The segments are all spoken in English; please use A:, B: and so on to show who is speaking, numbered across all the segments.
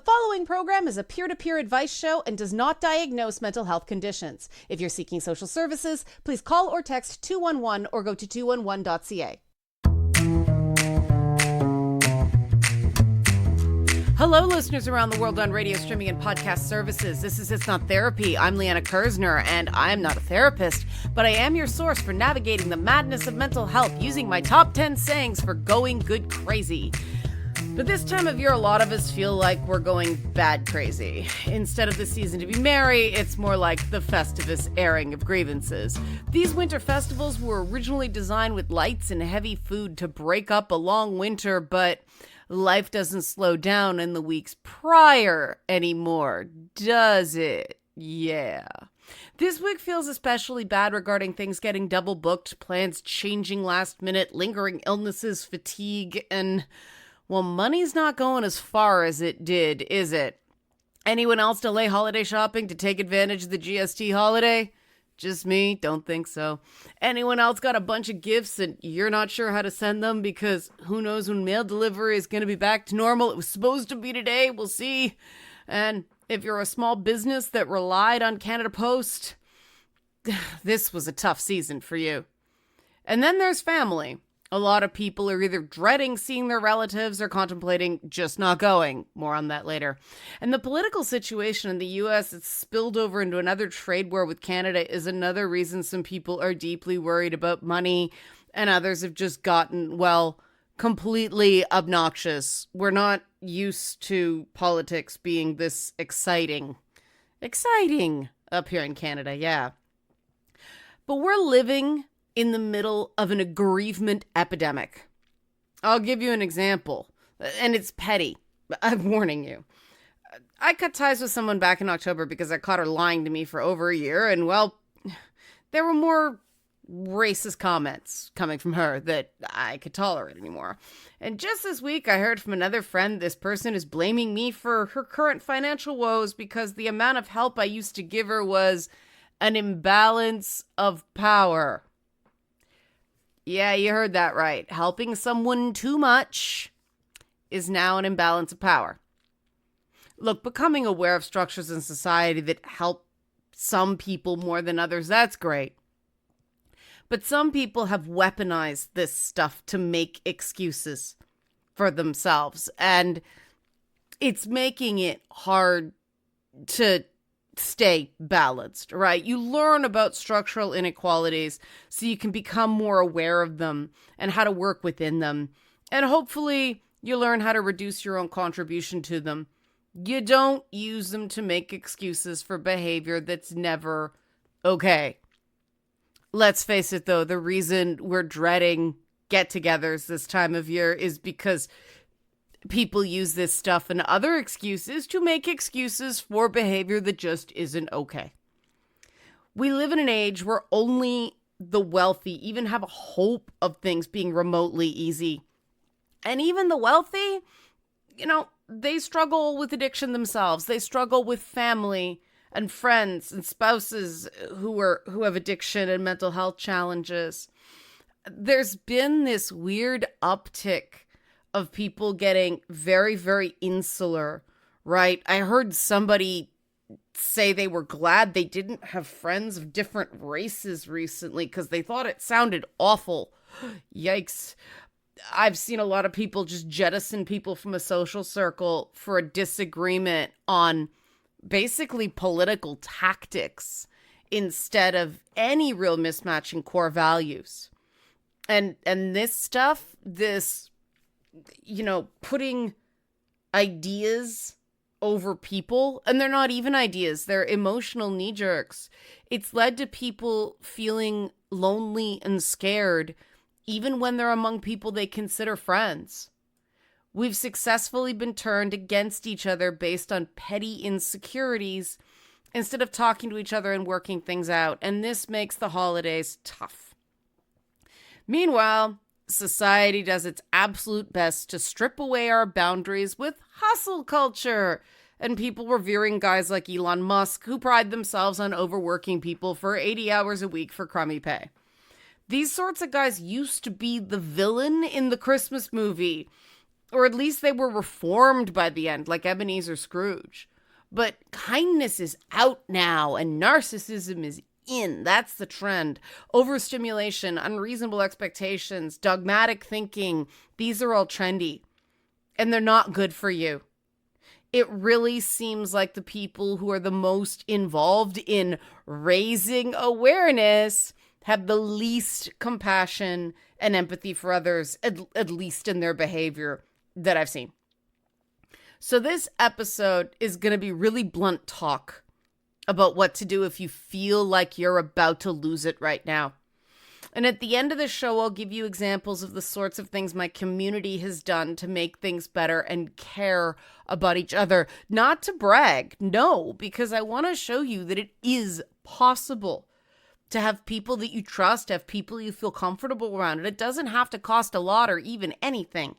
A: following program is a peer-to-peer advice show and does not diagnose mental health conditions. If you're seeking social services, please call or text 211 or go to 211.ca. Hello, listeners around the world on radio, streaming, and podcast services. This is It's Not Therapy. I'm Liana, and I'm not a therapist, but I am your source for navigating the madness of mental health using my top 10 sayings for going good crazy. But this time of year, a lot of us feel like we're going bad crazy. Instead of the season to be merry, it's more like the Festivus airing of grievances. These winter festivals were originally designed with lights and heavy food to break up a long winter, but life doesn't slow down in the weeks prior anymore, does it? Yeah. This week feels especially bad regarding things getting double booked, plans changing last minute, lingering illnesses, fatigue, and, well, money's not going as far as it did, is it? Anyone else delay holiday shopping to take advantage of the GST holiday? Just me? Don't think so. Anyone else got a bunch of gifts and you're not sure how to send them because who knows when mail delivery is going to be back to normal? It was supposed to be today. We'll see. And if you're a small business that relied on Canada Post, this was a tough season for you. And then there's family. A lot of people are either dreading seeing their relatives or contemplating just not going. More on that later. And the political situation in the U.S. that's spilled over into another trade war with Canada is another reason some people are deeply worried about money, and others have just gotten, well, completely obnoxious. We're not used to politics being this exciting up here in Canada, yeah. But we're living in the middle of an aggrievement epidemic. I'll give you an example, and it's petty. I'm warning you. I cut ties with someone back in October because I caught her lying to me for over a year, and, well, there were more racist comments coming from her that I could tolerate anymore. And just this week, I heard from another friend this person is blaming me for her current financial woes because the amount of help I used to give her was an imbalance of power. Yeah, you heard that right. Helping someone too much is now an imbalance of power. Look, becoming aware of structures in society that help some people more than others, that's great. But some people have weaponized this stuff to make excuses for themselves, and it's making it hard to stay balanced, right? You learn about structural inequalities so you can become more aware of them and how to work within them. And hopefully you learn how to reduce your own contribution to them. You don't use them to make excuses for behavior that's never okay. Let's face it, though, the reason we're dreading get-togethers this time of year is because people use this stuff and other excuses to make excuses for behavior that just isn't okay. We live in an age where only the wealthy even have a hope of things being remotely easy. And even the wealthy, they struggle with addiction themselves. They struggle with family and friends and spouses who have addiction and mental health challenges. There's been this weird uptick of people getting very, very insular, right? I heard somebody say they were glad they didn't have friends of different races recently because they thought it sounded awful. Yikes. I've seen a lot of people just jettison people from a social circle for a disagreement on basically political tactics instead of any real mismatch in core values. And this stuff, putting ideas over people, and they're not even ideas, they're emotional knee-jerks. It's led to people feeling lonely and scared, even when they're among people they consider friends. We've successfully been turned against each other based on petty insecurities instead of talking to each other and working things out, and this makes the holidays tough. Meanwhile, society does its absolute best to strip away our boundaries with hustle culture and people revering guys like Elon Musk who pride themselves on overworking people for 80 hours a week for crummy pay. These sorts of guys used to be the villain in the Christmas movie, Or at least they were reformed by the end, like Ebenezer Scrooge. But kindness is out now, and narcissism is in. That's the trend. Overstimulation, unreasonable expectations, dogmatic thinking, these are all trendy. And they're not good for you. It really seems like the people who are the most involved in raising awareness have the least compassion and empathy for others, at least in their behavior that I've seen. So this episode is going to be really blunt talk about what to do if you feel like you're about to lose it right now. And at the end of the show, I'll give you examples of the sorts of things my community has done to make things better and care about each other. Not to brag, no, because I want to show you that it is possible to have people that you trust, have people you feel comfortable around, and it doesn't have to cost a lot or even anything.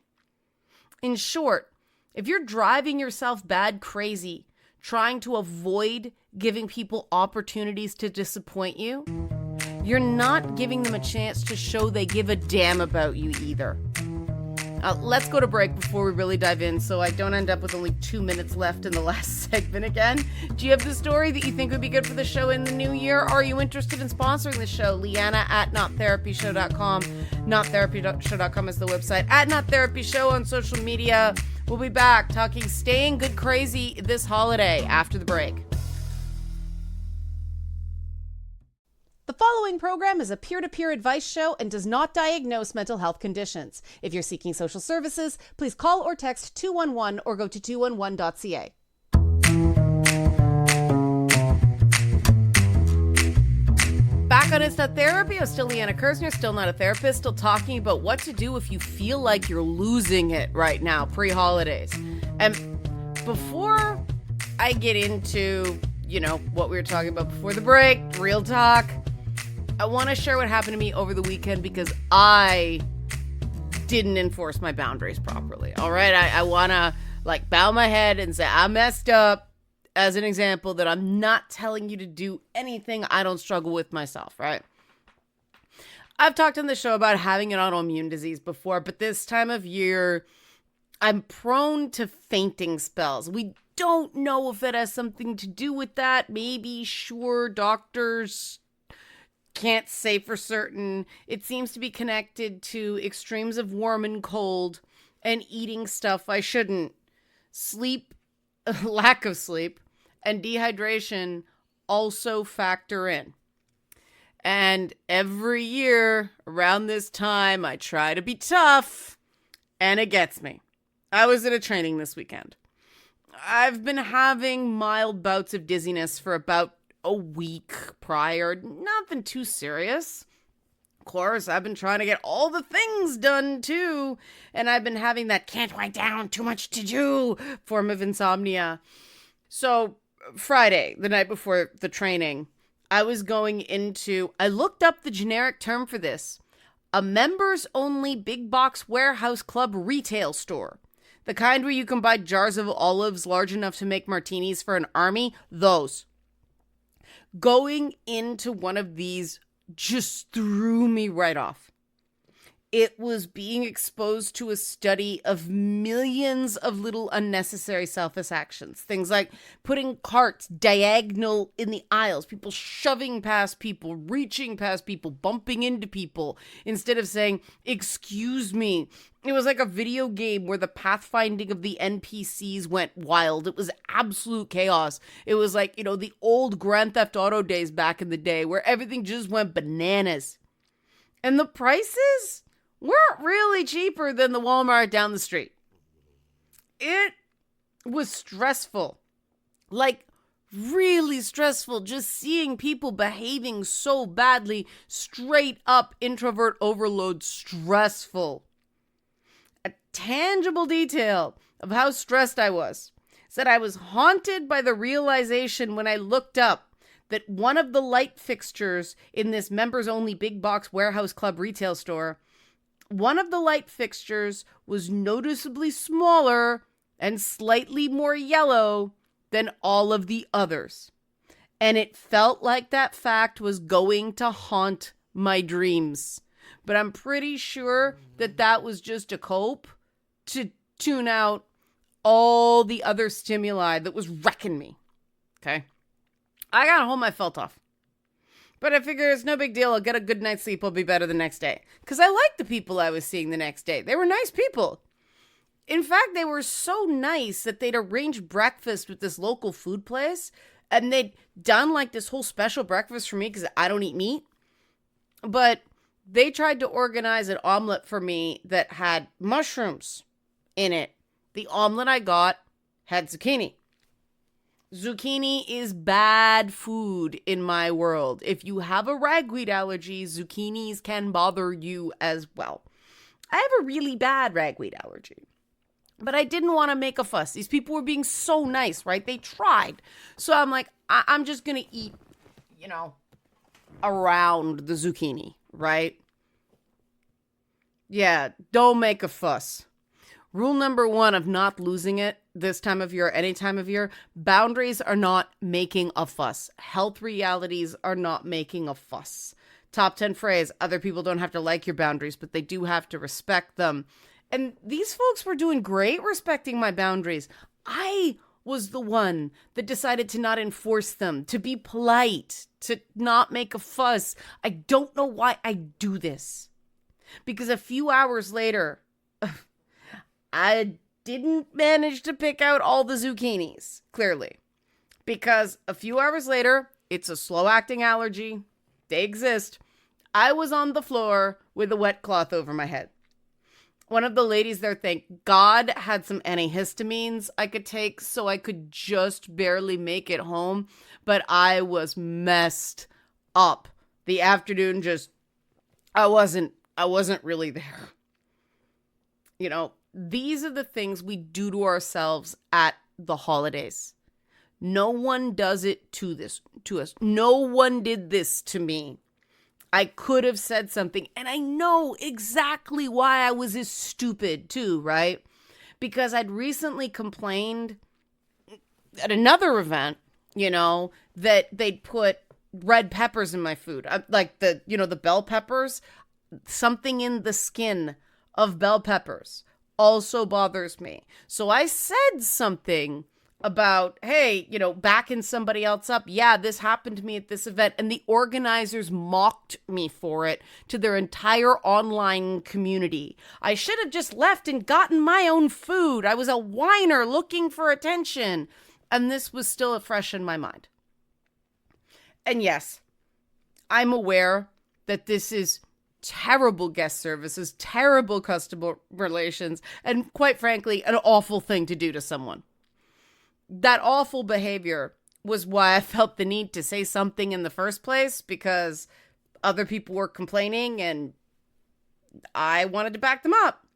A: In short, if you're driving yourself bad crazy, trying to avoid giving people opportunities to disappoint you, you're not giving them a chance to show they give a damn about you either. Let's go to break before we really dive in so I don't end up with only 2 minutes left in the last segment again. Do you have the story that you think would be good for the show in the new year? Are you interested in sponsoring the show? Liana at nottherapyshow.com. Nottherapyshow.com is the website. At nottherapyshow on social media. We'll be back talking staying good crazy this holiday after the break. The following program is a peer-to-peer advice show and does not diagnose mental health conditions. If you're seeking social services, please call or text 211 or go to 211.ca. Back on It's Not Therapy, I'm still Liana Kersner, still not a therapist, still talking about what to do if you feel like you're losing it right now, pre-holidays. And before I get into, what we were talking about before the break, real talk, I want to share what happened to me over the weekend because I didn't enforce my boundaries properly. All right. I want to bow my head and say I messed up as an example that I'm not telling you to do anything I don't struggle with myself. Right. I've talked on the show about having an autoimmune disease before, but this time of year, I'm prone to fainting spells. We don't know if it has something to do with that. Maybe, sure, doctors can't say for certain. It seems to be connected to extremes of warm and cold and eating stuff I shouldn't. Sleep, lack of sleep, and dehydration also factor in. And every year around this time, I try to be tough, and it gets me. I was at a training this weekend. I've been having mild bouts of dizziness for about a week prior. Nothing too serious. Of course, I've been trying to get all the things done too. And I've been having that can't wind down, too much to do form of insomnia. So Friday, the night before the training, I looked up the generic term for this. A members only big box warehouse club retail store. The kind where you can buy jars of olives large enough to make martinis for an army. Those. Going into one of these just threw me right off. It was being exposed to a study of millions of little unnecessary selfish actions. Things like putting carts diagonal in the aisles, people shoving past people, reaching past people, bumping into people, instead of saying, "Excuse me." It was like a video game where the pathfinding of the NPCs went wild. It was absolute chaos. It was like, the old Grand Theft Auto days back in the day where everything just went bananas. And the prices weren't really cheaper than the Walmart down the street. It was stressful. Really stressful, just seeing people behaving so badly. Straight up introvert overload, stressful. A tangible detail of how stressed I was said I was haunted by the realization when I looked up that one of the light fixtures in this members-only big box warehouse club retail store, one of the light fixtures was noticeably smaller and slightly more yellow than all of the others. And it felt like that fact was going to haunt my dreams. But I'm pretty sure that was just a cope to tune out all the other stimuli that was wrecking me. Okay. I got home, I felt off. But I figure it's no big deal. I'll get a good night's sleep. I'll be better the next day. Because I liked the people I was seeing the next day. They were nice people. In fact, they were so nice that they'd arranged breakfast with this local food place. And they'd done like this whole special breakfast for me because I don't eat meat. But they tried to organize an omelet for me that had mushrooms in it. The omelet I got had zucchini. Zucchini is bad food in my world. If you have a ragweed allergy, zucchinis can bother you as well. I have a really bad ragweed allergy. But I didn't want to make a fuss. These people were being so nice, right? They tried. So I'm like, I'm just going to eat, around the zucchini, right? Yeah, don't make a fuss. Rule number 1 of not losing it this time of year, any time of year, boundaries are not making a fuss. Health realities are not making a fuss. Top 10 phrase, other people don't have to like your boundaries, but they do have to respect them. And these folks were doing great respecting my boundaries. I was the one that decided to not enforce them, to be polite, to not make a fuss. I don't know why I do this. Because a few hours later, I didn't manage to pick out all the zucchinis, clearly. Because a few hours later, it's a slow-acting allergy. They exist. I was on the floor with a wet cloth over my head. One of the ladies there, thank God, had some antihistamines I could take, so I could just barely make it home. But I was messed up. The afternoon I wasn't really there. These are the things we do to ourselves at the holidays. No one does it to us. No one did this to me. I could have said something, and I know exactly why I was as stupid too, right? Because I'd recently complained at another event, that they'd put red peppers in my food. Like the bell peppers, something in the skin of bell peppers also bothers me. So I said something about, hey, backing somebody else up. Yeah, this happened to me at this event. And the organizers mocked me for it to their entire online community. I should have just left and gotten my own food. I was a whiner looking for attention. And this was still fresh in my mind. And yes, I'm aware that this is terrible guest services, terrible customer relations, and quite frankly, an awful thing to do to someone. That awful behavior was why I felt the need to say something in the first place, because other people were complaining and I wanted to back them up.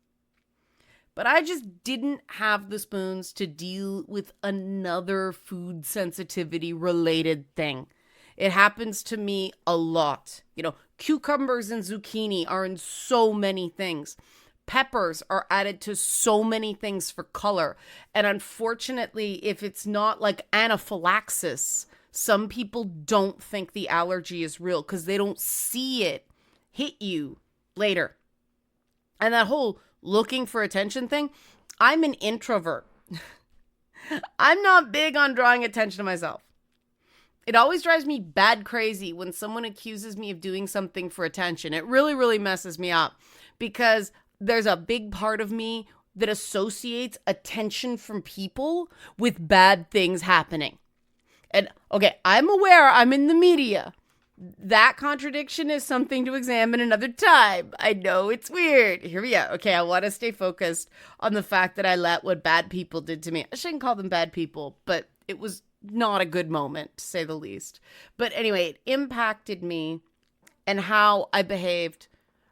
A: But I just didn't have the spoons to deal with another food sensitivity related thing. It happens to me a lot. Cucumbers and zucchini are in so many things. Peppers are added to so many things for color. And unfortunately, if it's not like anaphylaxis, some people don't think the allergy is real because they don't see it hit you later. And that whole looking for attention thing, I'm an introvert. I'm not big on drawing attention to myself. It always drives me bad crazy when someone accuses me of doing something for attention. It really, really messes me up because there's a big part of me that associates attention from people with bad things happening. And okay, I'm aware I'm in the media. That contradiction is something to examine another time. I know it's weird. Here we go. Okay, I want to stay focused on the fact that I let what bad people did to me. I shouldn't call them bad people, but it was not a good moment, to say the least. But anyway, it impacted me and how I behaved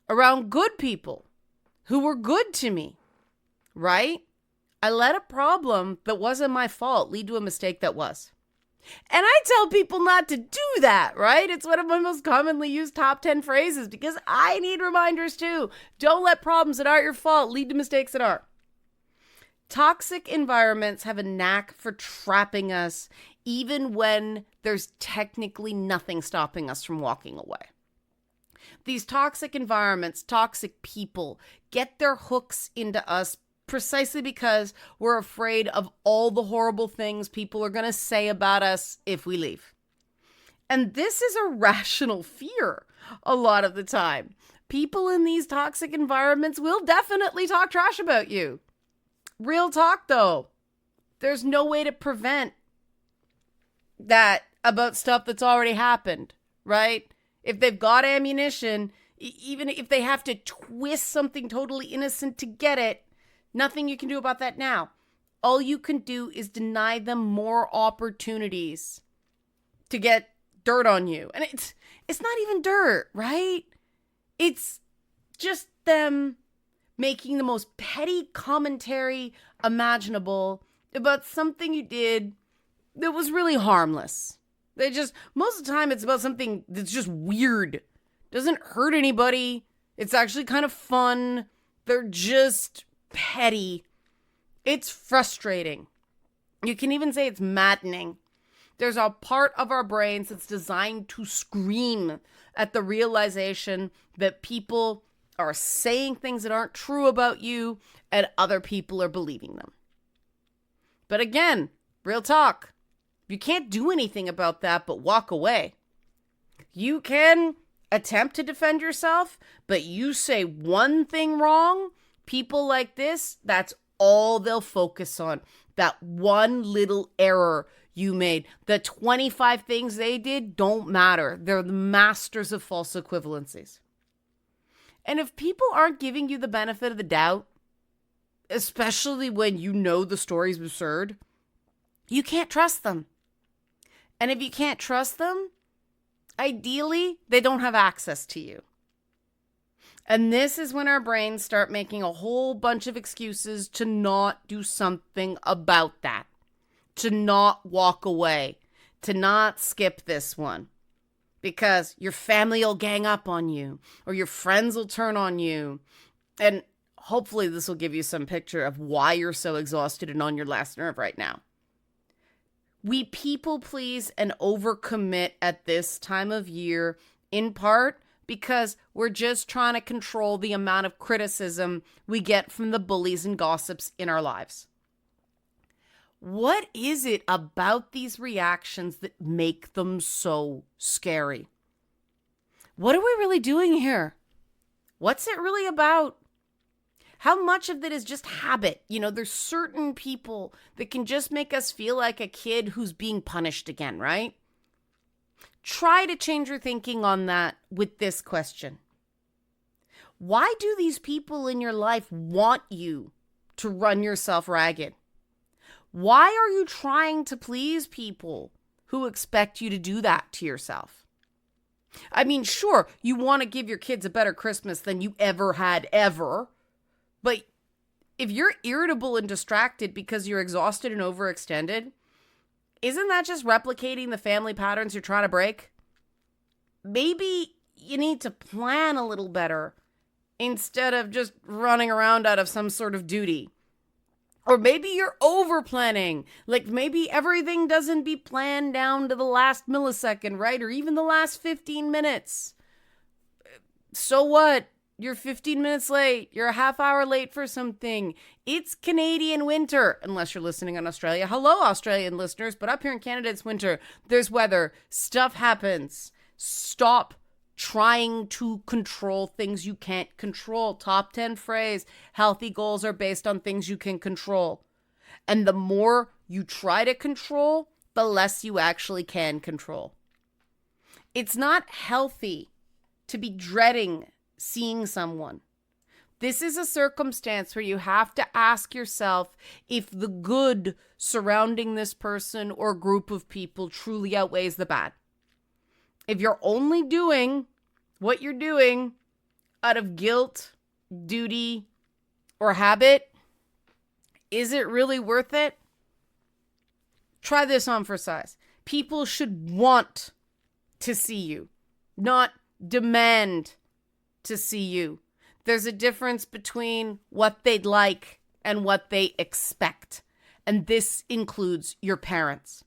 A: around good people who were good to me, right? I let a problem that wasn't my fault lead to a mistake that was. And I tell people not to do that, right? It's one of my most commonly used top 10 phrases because I need reminders too. Don't let problems that aren't your fault lead to mistakes that are. Toxic environments have a knack for trapping us even when there's technically nothing stopping us from walking away. These toxic environments, toxic people, get their hooks into us precisely because we're afraid of all the horrible things people are going to say about us if we leave. And this is a rational fear a lot of the time. People in these toxic environments will definitely talk trash about you. Real talk, though. There's no way to prevent that about stuff that's already happened, right? If they've got ammunition, even if they have to twist something totally innocent to get it, nothing you can do about that now. All you can do is deny them more opportunities to get dirt on you. And it's not even dirt, right? It's just them making the most petty commentary imaginable about something you did that was really harmless. Most of the time it's about something that's just weird. Doesn't hurt anybody. It's actually kind of fun. They're just petty. It's frustrating. You can even say it's maddening. There's a part of our brains that's designed to scream at the realization that people are saying things that aren't true about you and other people are believing them. But again, real talk. You can't do anything about that but walk away. You can attempt to defend yourself, but you say one thing wrong, people like this, that's all they'll focus on. That one little error you made. The 25 things they did don't matter. They're the masters of false equivalencies. And if people aren't giving you the benefit of the doubt, especially when you know the story's absurd, you can't trust them. And if you can't trust them, ideally, they don't have access to you. And this is when our brains start making a whole bunch of excuses to not do something about that, to not walk away, to not skip this one. Because your family will gang up on you, or your friends will turn on you. And hopefully this will give you some picture of why you're so exhausted and on your last nerve right now. We people please and overcommit at this time of year, in part because we're just trying to control the amount of criticism we get from the bullies and gossips in our lives. What is it about these reactions that make them so scary? What are we really doing here? What's it really about? How much of it is just habit? There's certain people that can just make us feel like a kid who's being punished again, right? Try to change your thinking on that with this question. Why do these people in your life want you to run yourself ragged? Why are you trying to please people who expect you to do that to yourself? I mean, sure, you want to give your kids a better Christmas than you ever had ever. But if you're irritable and distracted because you're exhausted and overextended, isn't that just replicating the family patterns you're trying to break? Maybe you need to plan a little better instead of just running around out of some sort of duty. Or maybe you're over planning. Like maybe everything doesn't be planned down to the last millisecond, right? Or even the last 15 minutes. So what? You're 15 minutes late. You're a half hour late for something. It's Canadian winter, unless you're listening in Australia. Hello, Australian listeners, but up here in Canada, it's winter. There's weather. Stuff happens. Stop trying to control things you can't control. Top 10 phrase, healthy goals are based on things you can control. And the more you try to control, the less you actually can control. It's not healthy to be dreading seeing someone. This is a circumstance where you have to ask yourself if the good surrounding this person or group of people truly outweighs the bad. If you're only doing what you're doing out of guilt, duty, or habit, is it really worth it? Try this on for size. People should want to see you, not demand to see you. There's a difference between what they'd like and what they expect. And this includes your parents.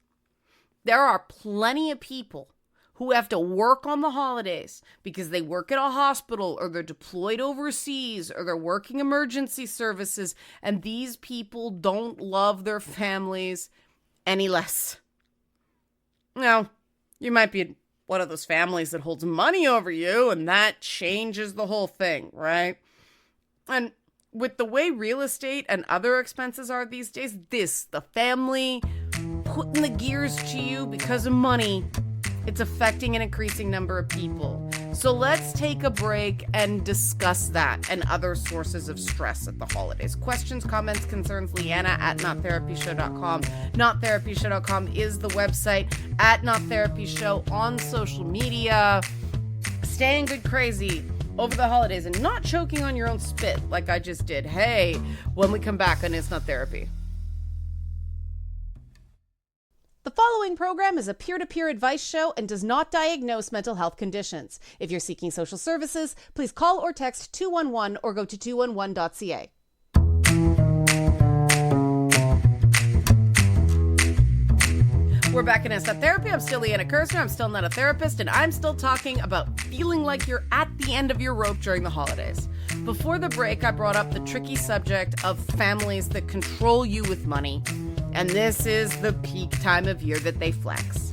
A: There are plenty of people who have to work on the holidays because they work at a hospital or they're deployed overseas or they're working emergency services, and these people don't love their families any less. Now, you might be one of those families that holds money over you, and that changes the whole thing, right? And with the way real estate and other expenses are these days, the family putting the gears to you because of money, it's affecting an increasing number of people. So let's take a break and discuss that and other sources of stress at the holidays. Questions, comments, concerns, Liana at nottherapyshow.com. Nottherapyshow.com is the website, at nottherapyshow on social media. Staying good crazy over the holidays and not choking on your own spit like I just did. Hey, when we come back on It's Not Therapy. The following program is a peer-to-peer advice show and does not diagnose mental health conditions. If you're seeking social services, please call or text 211 or go to 211.ca. We're back in It's Not Therapy. I'm still Liana Kersner. I'm still not a therapist, and I'm still talking about feeling like you're at the end of your rope during the holidays. Before the break, I brought up the tricky subject of families that control you with money. And this is the peak time of year that they flex.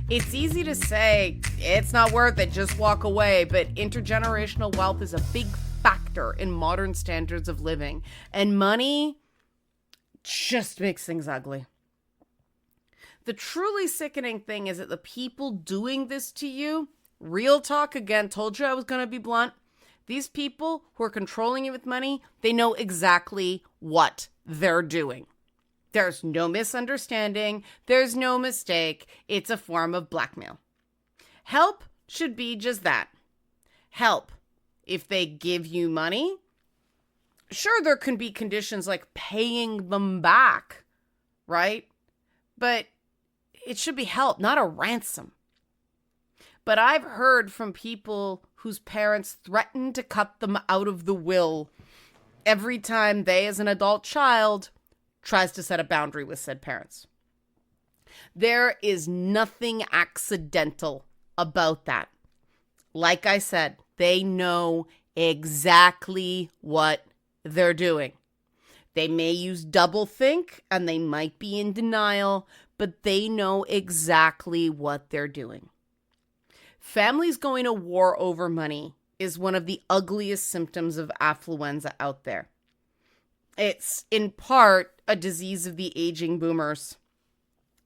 A: It's easy to say, it's not worth it, just walk away, but intergenerational wealth is a big factor in modern standards of living. And money just makes things ugly. The truly sickening thing is that the people doing this to you, real talk again, told you I was going to be blunt, these people who are controlling you with money, they know exactly what they're doing. There's no misunderstanding. There's no mistake. It's a form of blackmail. Help should be just that. Help. If they give you money, sure, there can be conditions like paying them back, right? But it should be help, not a ransom. But I've heard from people whose parents threatened to cut them out of the will every time they, as an adult child, tries to set a boundary with said parents. There is nothing accidental about that. Like I said, they know exactly what they're doing. They may use doublethink and they might be in denial, but they know exactly what they're doing. Families going to war over money is one of the ugliest symptoms of affluenza out there. It's in part a disease of the aging boomers,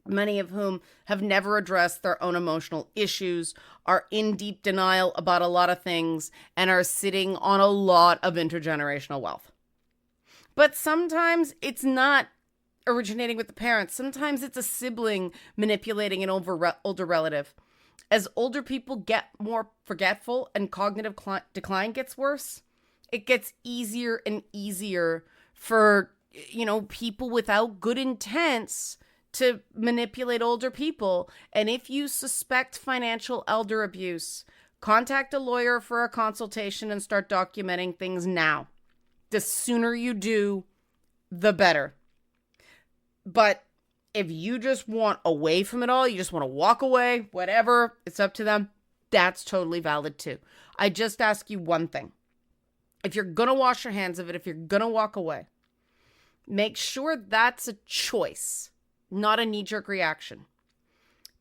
A: many of whom have never addressed their own emotional issues, are in deep denial about a lot of things, and are sitting on a lot of intergenerational wealth. But sometimes it's not originating with the parents. Sometimes it's a sibling manipulating an older relative. As older people get more forgetful and cognitive decline gets worse, it gets easier and easier for, people without good intents to manipulate older people. And if you suspect financial elder abuse, contact a lawyer for a consultation and start documenting things now. The sooner you do, the better. But if you just want away from it all, you just want to walk away, whatever, it's up to them, that's totally valid too. I just ask you one thing. If you're going to wash your hands of it, if you're going to walk away, make sure that's a choice, not a knee-jerk reaction.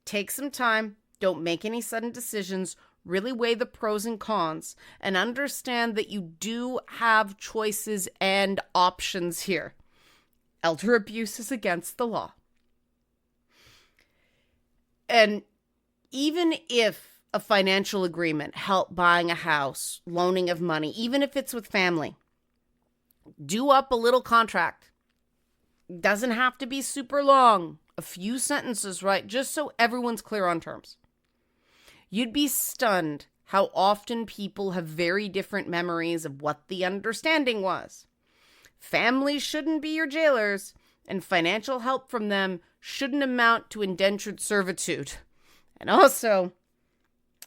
A: Take some time. Don't make any sudden decisions. Really weigh the pros and cons and understand that you do have choices and options here. Elder abuse is against the law. And even if a financial agreement, help buying a house, loaning of money, even if it's with family, do up a little contract. Doesn't have to be super long. A few sentences, right? Just so everyone's clear on terms. You'd be stunned how often people have very different memories of what the understanding was. Families shouldn't be your jailers, and financial help from them shouldn't amount to indentured servitude. And also,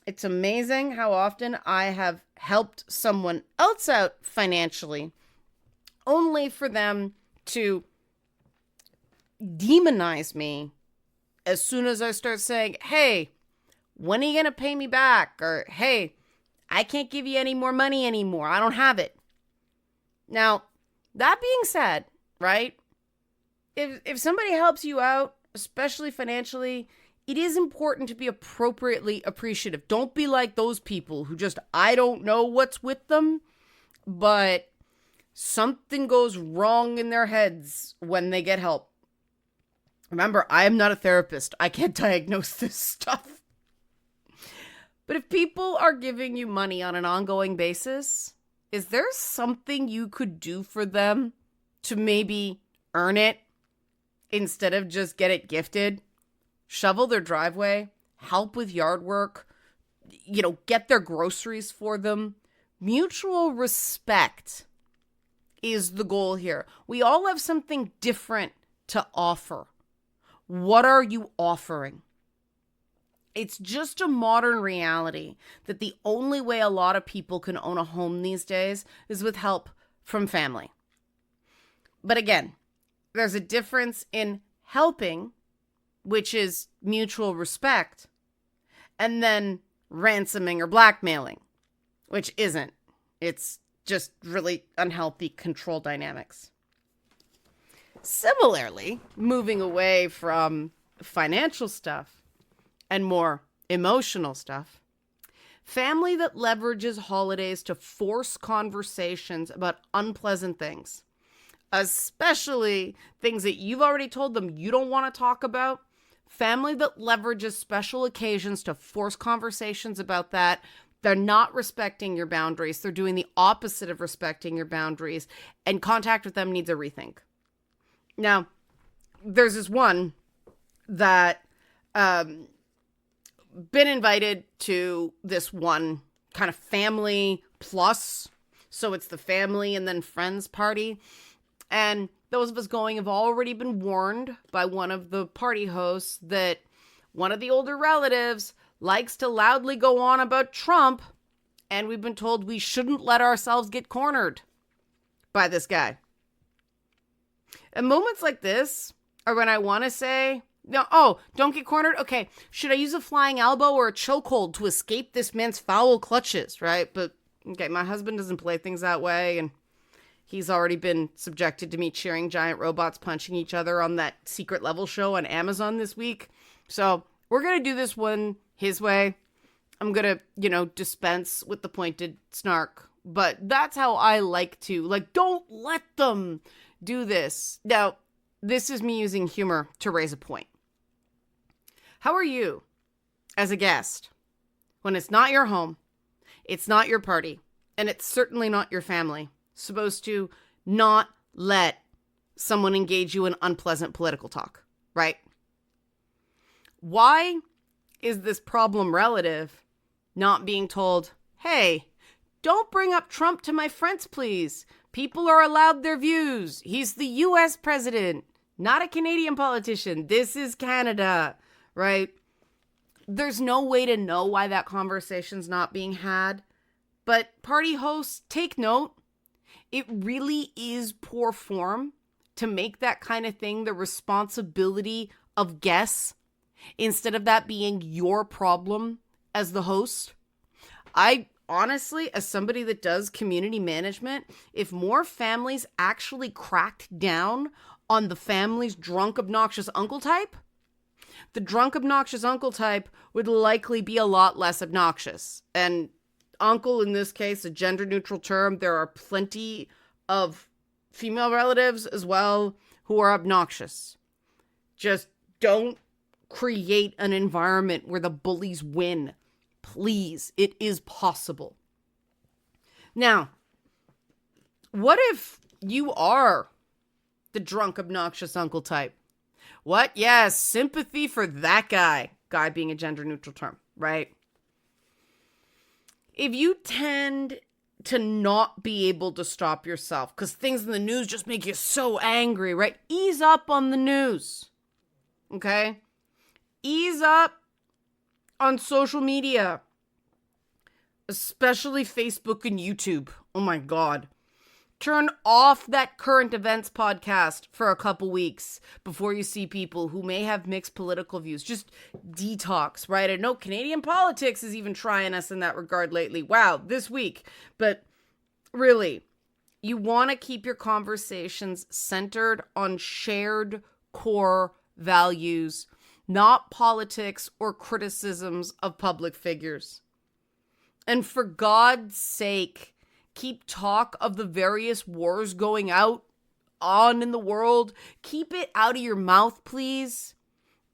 A: it's amazing how often I have helped someone else out financially, only for them to demonize me as soon as I start saying, hey, when are you going to pay me back? Or, hey, I can't give you any more money anymore. I don't have it. Now, that being said, right? If somebody helps you out, especially financially, it is important to be appropriately appreciative. Don't be like those people who just, I don't know what's with them, but something goes wrong in their heads when they get help. Remember, I am not a therapist. I can't diagnose this stuff. But if people are giving you money on an ongoing basis, is there something you could do for them to maybe earn it instead of just get it gifted? Shovel their driveway, help with yard work, get their groceries for them. Mutual respect is the goal here. We all have something different to offer. What are you offering? It's just a modern reality that the only way a lot of people can own a home these days is with help from family. But again, there's a difference in helping, which is mutual respect, and then ransoming or blackmailing, which isn't. It's just really unhealthy control dynamics. Similarly, moving away from financial stuff and more emotional stuff, family that leverages holidays to force conversations about unpleasant things, especially things that you've already told them you don't want to talk about. Family that leverages special occasions to force conversations about that, they're not respecting your boundaries. They're doing the opposite of respecting your boundaries, and contact with them needs a rethink. Now, there's this one that been invited to this one kind of family plus. So it's the family and then friends party. And those of us going have already been warned by one of the party hosts that one of the older relatives likes to loudly go on about Trump. And we've been told we shouldn't let ourselves get cornered by this guy. And moments like this are when I want to say, no, don't get cornered. Okay, should I use a flying elbow or a chokehold to escape this man's foul clutches, right? But, okay, my husband doesn't play things that way, and he's already been subjected to me cheering giant robots punching each other on that secret level show on Amazon this week. So we're going to do this one his way. I'm going to, dispense with the pointed snark. But that's how I like to, don't let them do this. Now, this is me using humor to raise a point. How are you, as a guest, when it's not your home, it's not your party, and it's certainly not your family, supposed to not let someone engage you in unpleasant political talk, right? Why is this problem relative not being told, hey, don't bring up Trump to my friends, please. People are allowed their views. He's the U.S. president, not a Canadian politician. This is Canada, right? There's no way to know why that conversation's not being had. But party hosts, take note. It really is poor form to make that kind of thing the responsibility of guests instead of that being your problem as the host. I honestly, as somebody that does community management, if more families actually cracked down on the family's drunk, obnoxious uncle type, the drunk, obnoxious uncle type would likely be a lot less obnoxious. And uncle, in this case, a gender-neutral term. There are plenty of female relatives as well who are obnoxious. Just don't create an environment where the bullies win. Please, it is possible. Now, what if you are the drunk, obnoxious uncle type? What? Yes, sympathy for that guy. Guy being a gender-neutral term, right? If you tend to not be able to stop yourself because things in the news just make you so angry, right? Ease up on the news, okay? Ease up on social media, especially Facebook and YouTube. Oh my God. Turn off that current events podcast for a couple weeks before you see people who may have mixed political views. Just detox, right? I know Canadian politics is even trying us in that regard lately. Wow, this week. But really, you want to keep your conversations centered on shared core values, not politics or criticisms of public figures. And for God's sake, keep talk of the various wars going on in the world. Keep it out of your mouth, please.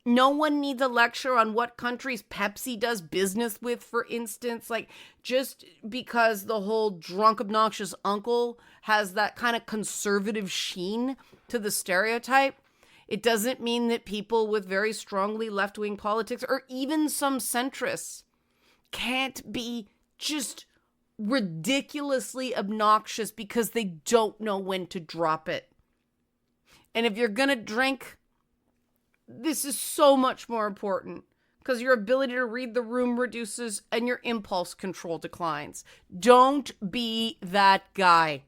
A: No one needs a lecture on what countries Pepsi does business with, for instance. Like, just because the whole drunk, obnoxious uncle has that kind of conservative sheen to the stereotype, it doesn't mean that people with very strongly left-wing politics, or even some centrists, can't be just ridiculously obnoxious because they don't know when to drop it. And if you're gonna drink, this is so much more important because your ability to read the room reduces and your impulse control declines. Don't be that guy.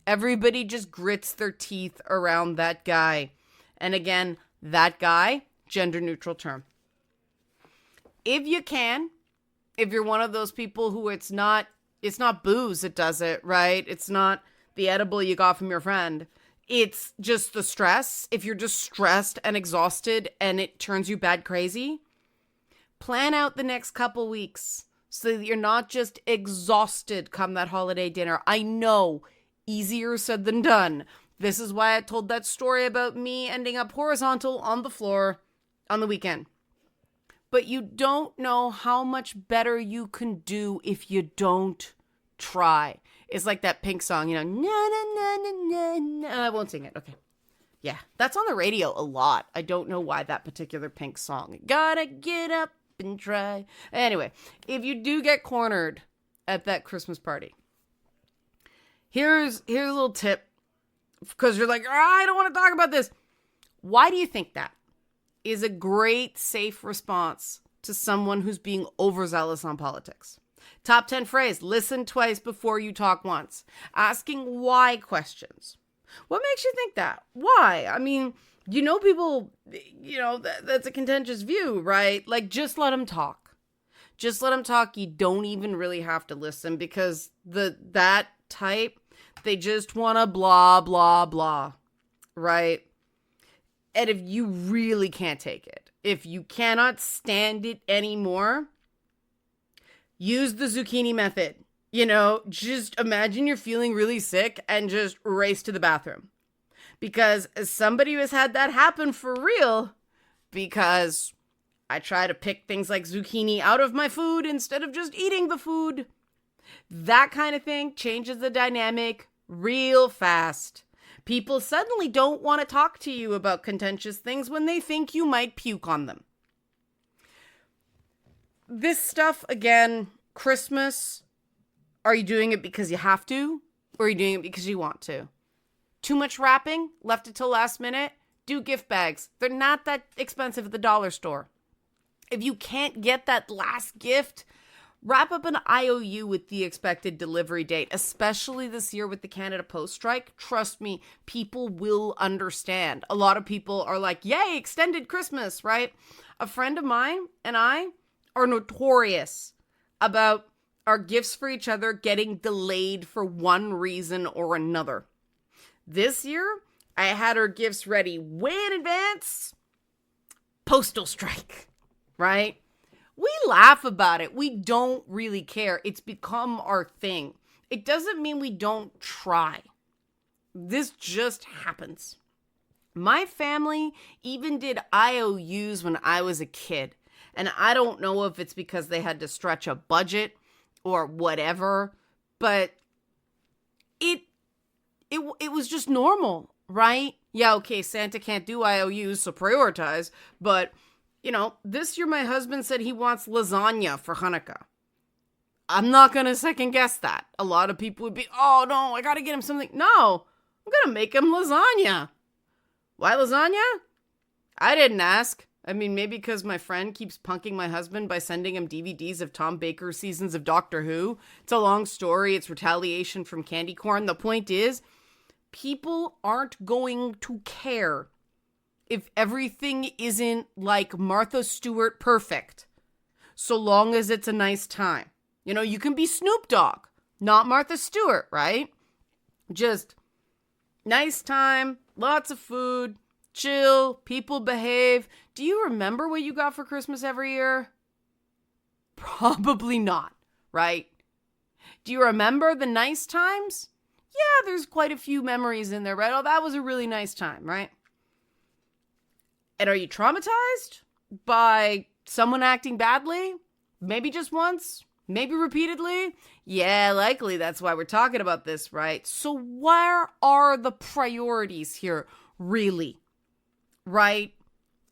A: Everybody just grits their teeth around that guy. And again, that guy, gender neutral term. If you can, if you're one of those people who it's not booze that does it, right? It's not the edible you got from your friend. It's just the stress. If you're just stressed and exhausted and it turns you bad crazy, plan out the next couple weeks so that you're not just exhausted come that holiday dinner. I know, easier said than done. This is why I told that story about me ending up horizontal on the floor on the weekend. But you don't know how much better you can do if you don't try. It's like that Pink song, you know, na na na na na. I won't sing it. Okay. Yeah, that's on the radio a lot. I don't know why that particular Pink song. Gotta get up and try. Anyway, if you do get cornered at that Christmas party, here's a little tip, because you're like, I don't want to talk about this. Why do you think that is a great, safe response to someone who's being overzealous on politics? Top 10 phrase: listen twice before you talk once. Asking why questions. What makes you think that? Why? I mean, people, that's a contentious view, right? Like, just let them talk. Just let them talk. You don't even really have to listen, because that type, they just want to blah, blah, blah, right? And if you really can't take it, if you cannot stand it anymore, use the zucchini method. Just imagine you're feeling really sick and just race to the bathroom. Because as somebody who has had that happen for real, because I try to pick things like zucchini out of my food instead of just eating the food, that kind of thing changes the dynamic real fast. People suddenly don't want to talk to you about contentious things when they think you might puke on them. This stuff, again, Christmas, are you doing it because you have to? Or are you doing it because you want to? Too much wrapping? Left it till last minute? Do gift bags. They're not that expensive at the dollar store. If you can't get that last gift, wrap up an IOU with the expected delivery date, especially this year with the Canada Post strike. Trust me, people will understand. A lot of people are like, yay, extended Christmas, right? A friend of mine and I are notorious about our gifts for each other getting delayed for one reason or another. This year, I had her gifts ready way in advance. Postal strike, right? We laugh about it. We don't really care. It's become our thing. It doesn't mean we don't try. This just happens. My family even did IOUs when I was a kid. And I don't know if it's because they had to stretch a budget or whatever, but it was just normal, right? Yeah, okay, Santa can't do IOUs, so prioritize. But, this year my husband said he wants lasagna for Hanukkah. I'm not going to second guess that. A lot of people would be, oh no, I got to get him something. No, I'm going to make him lasagna. Why lasagna? I didn't ask. I mean, maybe because my friend keeps punking my husband by sending him DVDs of Tom Baker's seasons of Doctor Who. It's a long story. It's retaliation from candy corn. The point is, people aren't going to care if everything isn't like Martha Stewart perfect, so long as it's a nice time. You know, you can be Snoop Dogg, not Martha Stewart, right? Just nice time, lots of food, chill, people behave. Do you remember what you got for Christmas every year? Probably not, right? Do you remember the nice times? Yeah, there's quite a few memories in there, right? Oh, that was a really nice time, right? And are you traumatized by someone acting badly? Maybe just once? Maybe repeatedly? Yeah, likely that's why we're talking about this, right? So where are the priorities here, really? Right?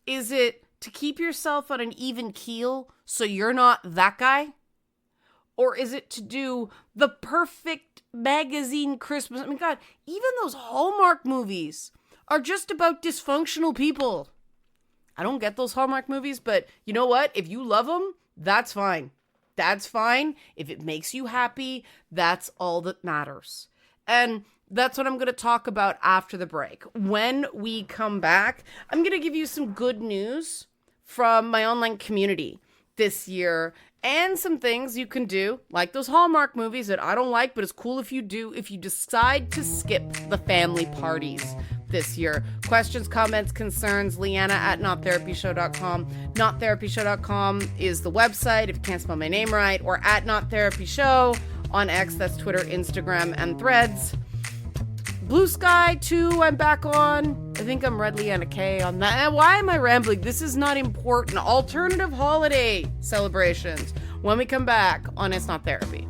A: Is it to keep yourself on an even keel so you're not that guy? Or is it to do the perfect magazine Christmas? I mean, God, even those Hallmark movies are just about dysfunctional people. I don't get those Hallmark movies, but you know what? If you love them, that's fine. That's fine. If it makes you happy, that's all that matters. And that's what I'm going to talk about after the break. When we come back, I'm going to give you some good news from my online community this year and some things you can do, like those Hallmark movies that I don't like, but it's cool if you do, if you decide to skip the family parties this year. Questions, comments, concerns, Liana at nottherapyshow.com. Nottherapyshow.com is the website if you can't spell my name right, or at nottherapyshow on X, that's Twitter, Instagram, and Threads. Blue Sky 2, I'm back on. I think I'm Red Liana K on that. Why am I rambling? This is not important. Alternative holiday celebrations when we come back on It's Not Therapy.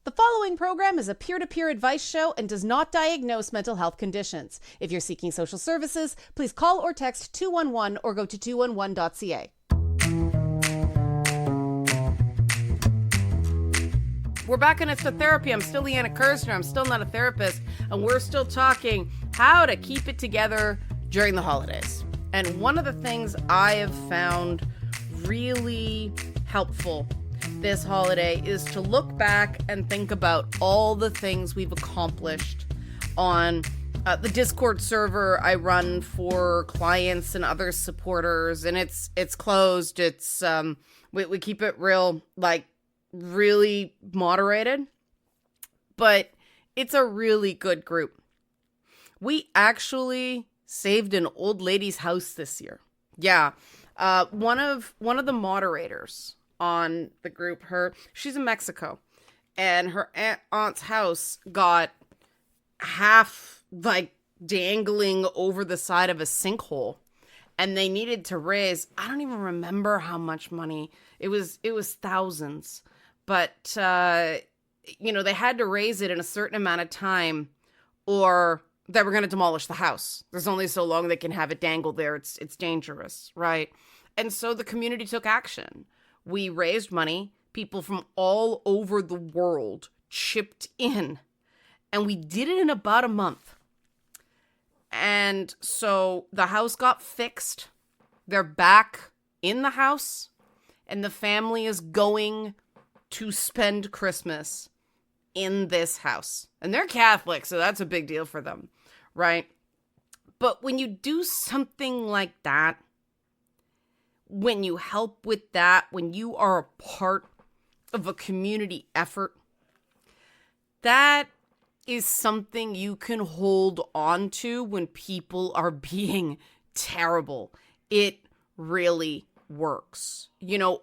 A: The following program is a peer-to-peer advice show and does not diagnose mental health conditions. If you're seeking social services, please call or text 211 or go to 211.ca. We're back on It's the Therapy. I'm still Liana Kersner. I'm still not a therapist. And we're still talking how to keep it together during the holidays. And one of the things I have found really helpful this holiday is to look back and think about all the things we've accomplished on the Discord server I run for clients and other supporters. And it's closed. It's we keep it real, like, really moderated, but it's a really good group. We actually saved an old lady's house this year. Yeah. One of the moderators on the group, she's in Mexico, and her aunt's house got half like dangling over the side of a sinkhole, and they needed to raise, I don't even remember how much money. It was thousands. But, they had to raise it in a certain amount of time or they were going to demolish the house. There's only so long they can have it dangle there. It's dangerous, right? And so the community took action. We raised money. People from all over the world chipped in. And we did it in about a month. And so the house got fixed. They're back in the house. And the family is going to spend Christmas in this house. And they're Catholic, so that's a big deal for them, right? But when you do something like that, when you help with that, when you are a part of a community effort, that is something you can hold on to when people are being terrible. It really works.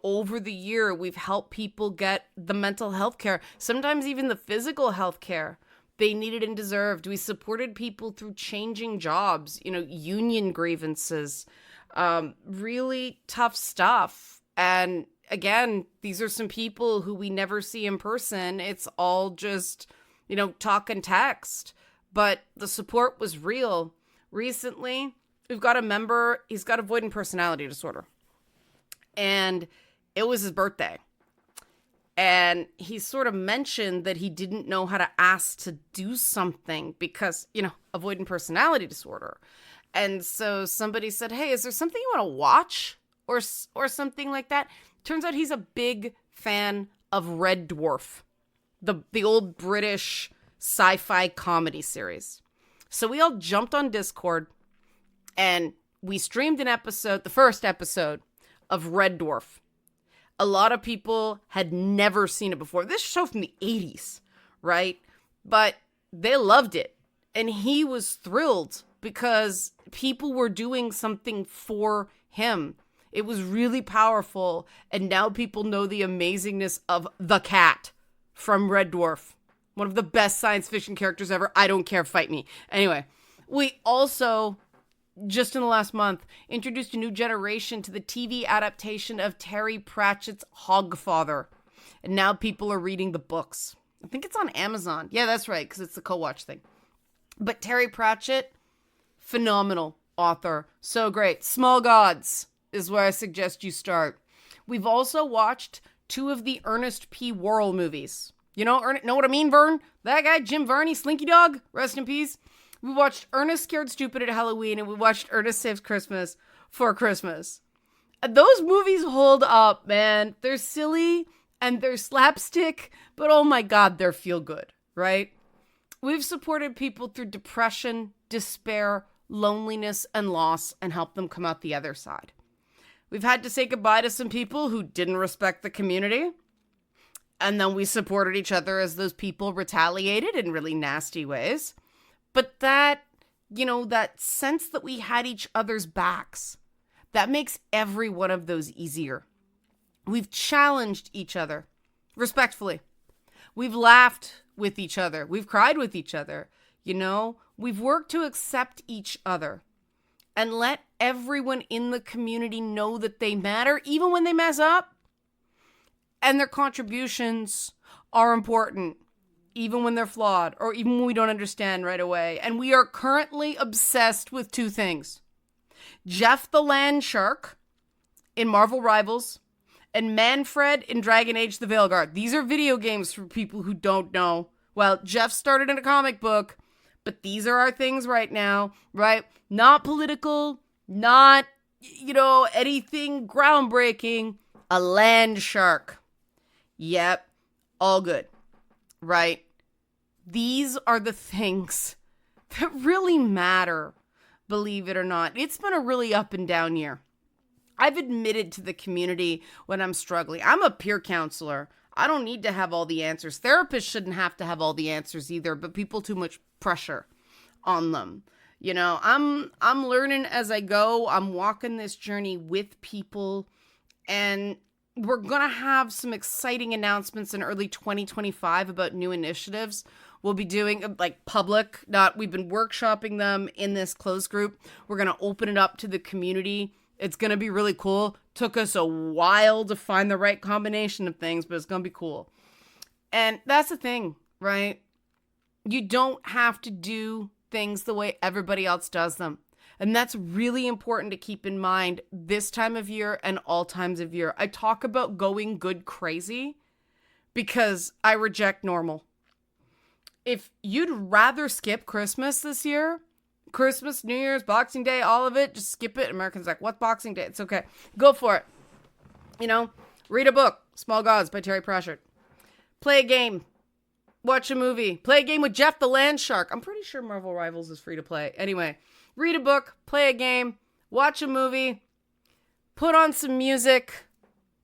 A: Over the year, we've helped people get the mental health care, sometimes even the physical health care they needed and deserved. We supported people through changing jobs, union grievances, really tough stuff. And again, these are some people who we never see in person. It's all just, talk and text, but the support was real. Recently, we've got a member, he's got avoidant personality disorder. And it was his birthday. And he sort of mentioned that he didn't know how to ask to do something because, avoidant personality disorder. And so somebody said, hey, is there something you want to watch or something like that? Turns out he's a big fan of Red Dwarf, the old British sci-fi comedy series. So we all jumped on Discord and we streamed an episode, the first episode of Red Dwarf. A lot of people had never seen it before. This show from the 80s, right? But they loved it. And he was thrilled because people were doing something for him. It was really powerful. And now people know the amazingness of the cat from Red Dwarf. One of the best science fiction characters ever. I don't care, fight me. Anyway, we also, just in the last month, introduced a new generation to the TV adaptation of Terry Pratchett's Hogfather. And now people are reading the books. I think it's on Amazon. Yeah, that's right, because it's the co-watch thing. But Terry Pratchett, phenomenal author. So great. Small Gods is where I suggest you start. We've also watched 2 of the Ernest P. Worrell movies. You know what I mean, Vern? That guy, Jim Varney, Slinky Dog, rest in peace. We watched Ernest Scared Stupid at Halloween, and we watched Ernest Saves Christmas for Christmas. Those movies hold up, man. They're silly and they're slapstick, but oh my God, they're feel good, right? We've supported people through depression, despair, loneliness, and loss, and helped them come out the other side. We've had to say goodbye to some people who didn't respect the community, and then we supported each other as those people retaliated in really nasty ways. But that, that sense that we had each other's backs, that makes every one of those easier. We've challenged each other respectfully. We've laughed with each other. We've cried with each other. We've worked to accept each other and let everyone in the community know that they matter, even when they mess up. And their contributions are important, even when they're flawed or even when we don't understand right away. And we are currently obsessed with 2 things. Jeff the Land Shark in Marvel Rivals and Manfred in Dragon Age the Veilguard. These are video games for people who don't know. Well, Jeff started in a comic book, but these are our things right now, right? Not political, not, anything groundbreaking. A land shark. Yep, all good, right? These are the things that really matter, believe it or not. It's been a really up and down year. I've admitted to the community when I'm struggling. I'm a peer counselor. I don't need to have all the answers. Therapists shouldn't have to have all the answers either, but people too much pressure on them. I'm learning as I go. I'm walking this journey with people, and we're going to have some exciting announcements in early 2025 about new initiatives we'll be doing, like public, we've been workshopping them in this closed group. We're going to open it up to the community. It's going to be really cool. Took us a while to find the right combination of things, but it's going to be cool. And that's the thing, right? You don't have to do things the way everybody else does them. And that's really important to keep in mind this time of year and all times of year. I talk about going good crazy because I reject normal. If you'd rather skip Christmas this year, Christmas, New Year's, Boxing Day, all of it, just skip it. Americans are like, what Boxing Day? It's okay. Go for it. Read a book, Small Gods by Terry Pratchett. Play a game. Watch a movie. Play a game with Jeff the Land Shark. I'm pretty sure Marvel Rivals is free to play. Anyway, read a book, play a game, watch a movie, put on some music,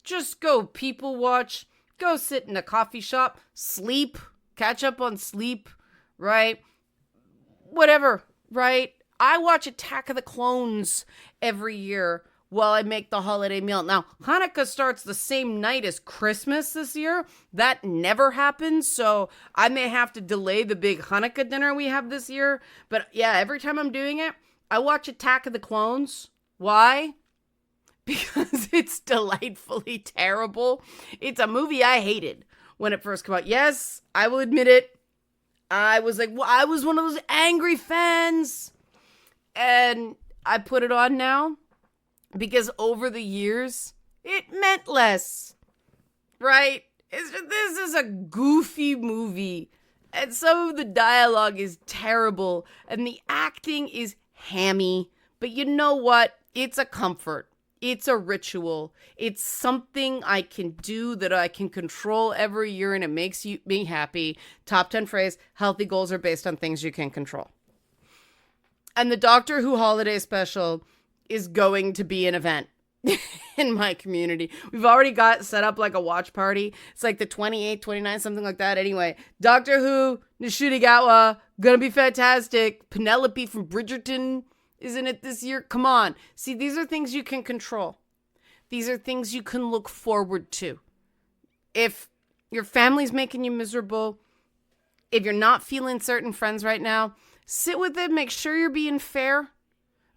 A: just go people watch, go sit in a coffee shop, sleep, catch up on sleep, right? Whatever, right? I watch Attack of the Clones every year while I make the holiday meal. Now, Hanukkah starts the same night as Christmas this year. That never happens, so I may have to delay the big Hanukkah dinner we have this year. But yeah, every time I'm doing it, I watch Attack of the Clones. Why? Because it's delightfully terrible. It's a movie I hated when it first came out. Yes, I will admit it. I was one of those angry fans. And I put it on now because over the years, it meant less. Right? This is a goofy movie. And some of the dialogue is terrible. And the acting is hammy. But you know what? It's a comfort. It's a ritual. It's something I can do that I can control every year, and it makes me happy. Top 10 phrase, healthy goals are based on things you can control. And the Doctor Who holiday special is going to be an event in my community. We've already got set up like a watch party. It's like the 28th, 29th, something like that. Anyway, Doctor Who, Nishutigawa, gonna be fantastic. Penelope from Bridgerton is in it this year. Come on. See, these are things you can control. These are things you can look forward to. If your family's making you miserable, if you're not feeling certain friends right now, sit with it. Make sure you're being fair.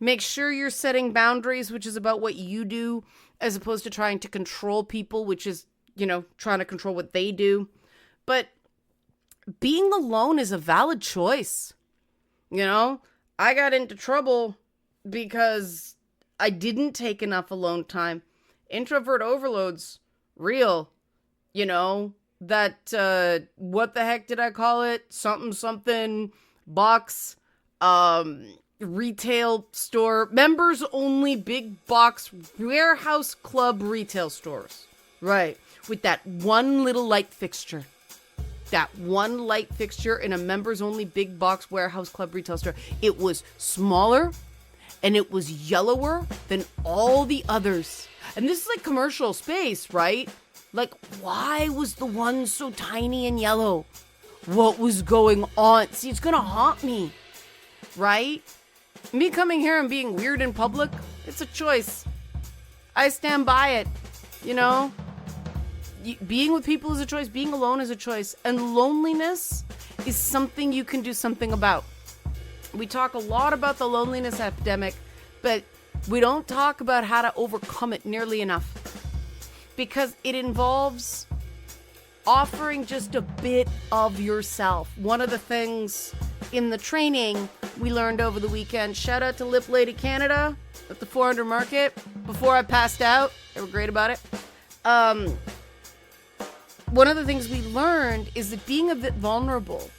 A: Make sure you're setting boundaries, which is about what you do, as opposed to trying to control people, which is, trying to control what they do. But being alone is a valid choice. I got into trouble because I didn't take enough alone time. Introvert overload's real. That, what the heck did I call it? Something box, retail store, members only big box warehouse club retail stores. Right. With that one little light fixture. That one light fixture in a members only big box warehouse club retail store. It was smaller and it was yellower than all the others. And this is like commercial space, right? Like, why was the one so tiny and yellow? What was going on? See, it's gonna haunt me, right? Me coming here and being weird in public, it's a choice. I stand by it, Being with people is a choice. Being alone is a choice. And loneliness is something you can do something about. We talk a lot about the loneliness epidemic, but we don't talk about how to overcome it nearly enough. Because it involves offering just a bit of yourself. One of the things in the training we learned over the weekend, shout out to Lip Lady Canada at the 400 Market, before I passed out. They were great about it. One of the things we learned is that being a bit vulnerable,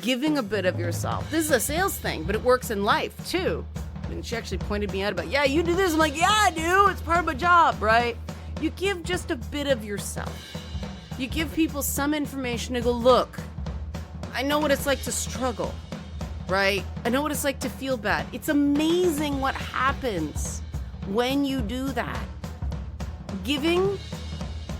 A: giving a bit of yourself. This is a sales thing, but it works in life too. And she actually pointed me out about, yeah, you do this. I'm like, yeah, I do. It's part of my job, right? You give just a bit of yourself. You give people some information to go, look, I know what it's like to struggle, right? I know what it's like to feel bad. It's amazing what happens when you do that. Giving,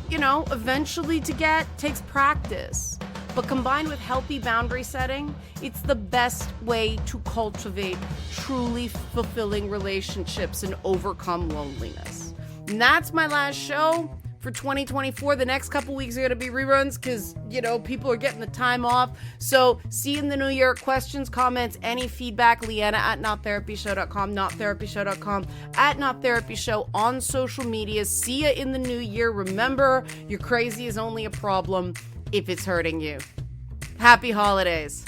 A: eventually to get takes practice. But combined with healthy boundary setting, it's the best way to cultivate truly fulfilling relationships and overcome loneliness. And that's my last show for 2024. The next couple weeks are going to be reruns because, people are getting the time off. So see you in the new year. Questions, comments, any feedback, Liana at nottherapyshow.com, nottherapyshow.com, at nottherapyshow on social media. See you in the new year. Remember, your crazy is only a problem if it's hurting you. Happy holidays.